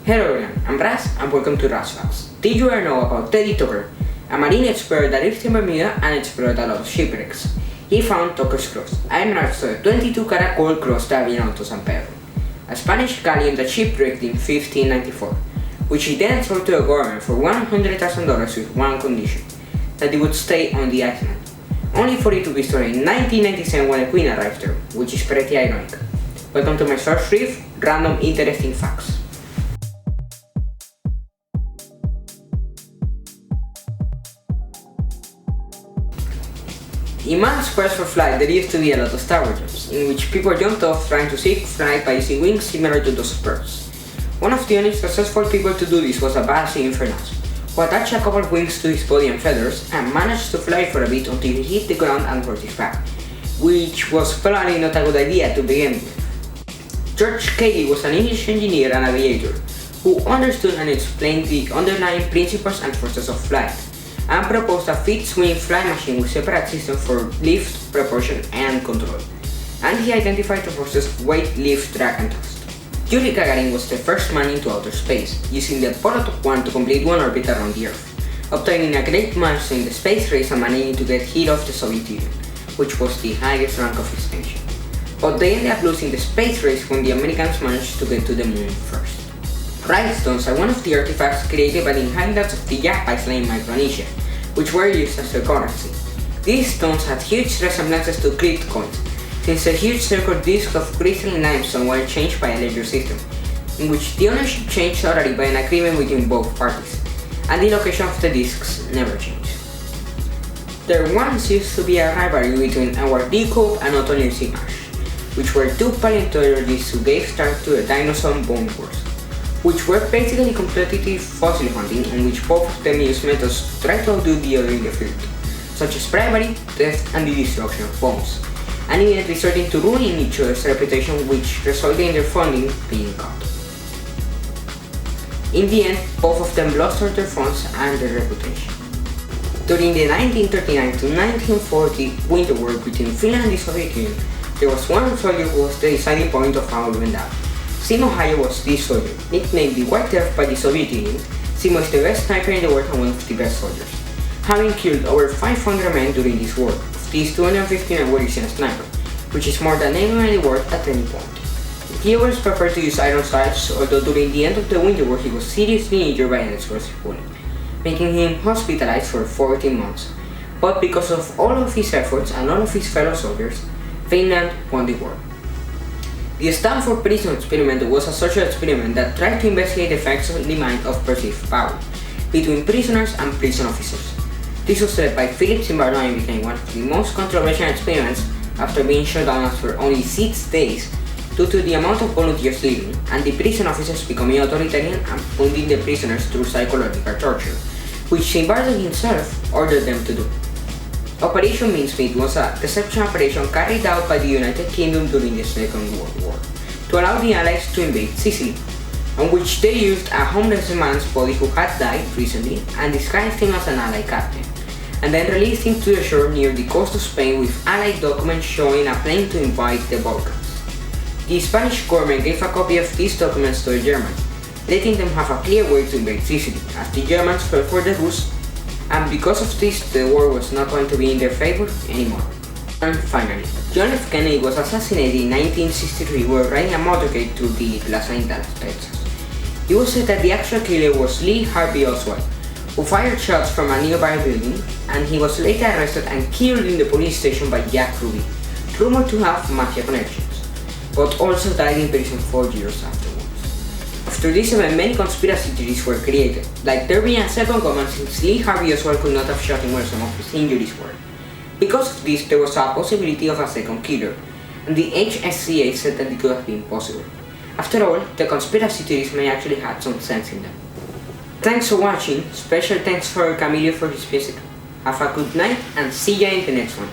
Hello everyone, I'm Raz and welcome to Raz Facts. Did you ever know about Teddy Tucker, a marine expert that lives in Bermuda and explored a lot of shipwrecks? He found Tucker's Cross, a emerald 22-carat gold cross that belonged to San Pedro, a Spanish galleon that shipwrecked in 1594, which he then sold to the government for $100,000 with one condition, that it would stay on the island, only for it to be stolen in 1997 when the Queen arrived there, which is pretty ironic. Welcome to my source brief, random interesting facts. In man's quest for flight, there used to be a lot of Star Wars jumps, in which people jumped off trying to seek flight by using wings similar to those of birds. One of the only successful people to do this was a badass in Infernus, who attached a couple of wings to his body and feathers and managed to fly for a bit until he hit the ground and hurt his back, which was probably not a good idea to begin with. George Cayley was an English engineer and aviator who understood and explained the underlying principles and forces of flight, and proposed a fixed-wing flying machine with separate systems for lift, propulsion, and control. And he identified the forces of weight, lift, drag, and thrust. Yuri Gagarin was the first man into outer space, using the Apollo 1 to complete one orbit around the Earth, obtaining a great milestone in the space race and managing to get hit off the Soviet Union, which was the highest rank of his nation. But they ended up losing the space race when the Americans managed to get to the moon first. Rhinestones are one of the artifacts created by the inhabitants of the Yap Island in Micronesia, which were used as their currency. These stones had huge resemblances to crypt coins, since a huge circular disc of crystalline limestone were changed by a ledger system, in which the ownership changed orally by an agreement between both parties, and the location of the discs never changed. There once used to be a rivalry between Edward D. Cope and Otto Nierzimash, which were two paleontologists who gave start to the dinosaur bone wars, which were basically competitive fossil hunting in which both of them used methods to try to outdo the other in the field, such as bribery, theft, and the destruction of bones, and even resorting to ruining each other's reputation, which resulted in their funding being cut. In the end, both of them lost all their funds and their reputation. During the 1939 to 1940 winter war between Finland and the Soviet Union, there was one soldier who was the deciding point of how it went down. Simo Hayo was this soldier, nicknamed the White Death by the Soviet Union. Simo is the best sniper in the world and one of the best soldiers, having killed over 500 men during this war. Of these, 259 were using a sniper, which is more than anyone in the world at any point. He always preferred to use iron sights, although during the end of the winter war he was seriously injured by an explosive bullet, making him hospitalized for 14 months. But because of all of his efforts and all of his fellow soldiers, Finland won the war. The Stanford Prison Experiment was a social experiment that tried to investigate the effects on the mind of perceived power between prisoners and prison officers. This was led by Philip Zimbardo and became one of the most controversial experiments after being shut down after only 6 days due to the amount of volunteers leaving and the prison officers becoming authoritarian and putting the prisoners through psychological torture, which Zimbardo himself ordered them to do. Operation Mincemeat was a deception operation carried out by the United Kingdom during the Second World War to allow the Allies to invade Sicily, on which they used a homeless man's body who had died recently and disguised him as an Allied captain, and then released him to the shore near the coast of Spain with Allied documents showing a plane to invade the Balkans. The Spanish government gave a copy of these documents to the Germans, letting them have a clear way to invade Sicily, as the Germans fell for the ruse, and because of this, the war was not going to be in their favor anymore. And finally, John F. Kennedy was assassinated in 1963 while riding a motorcade through the Plaza in Dallas, Texas. It was said that the actual killer was Lee Harvey Oswald, who fired shots from a nearby building, and he was later arrested and killed in the police station by Jack Ruby, rumored to have mafia connections, but also died in prison 4 years afterwards. After this event, many conspiracy theories were created, like there being a second gunman since Lee Harvey Oswald could not have shot him where some of his injuries were. Because of this, there was a possibility of a second killer, and the HSCA said that it could have been possible. After all, the conspiracy theories may actually have some sense in them. Thanks for watching, special thanks for Camilo for his visit. Have a good night and see ya in the next one.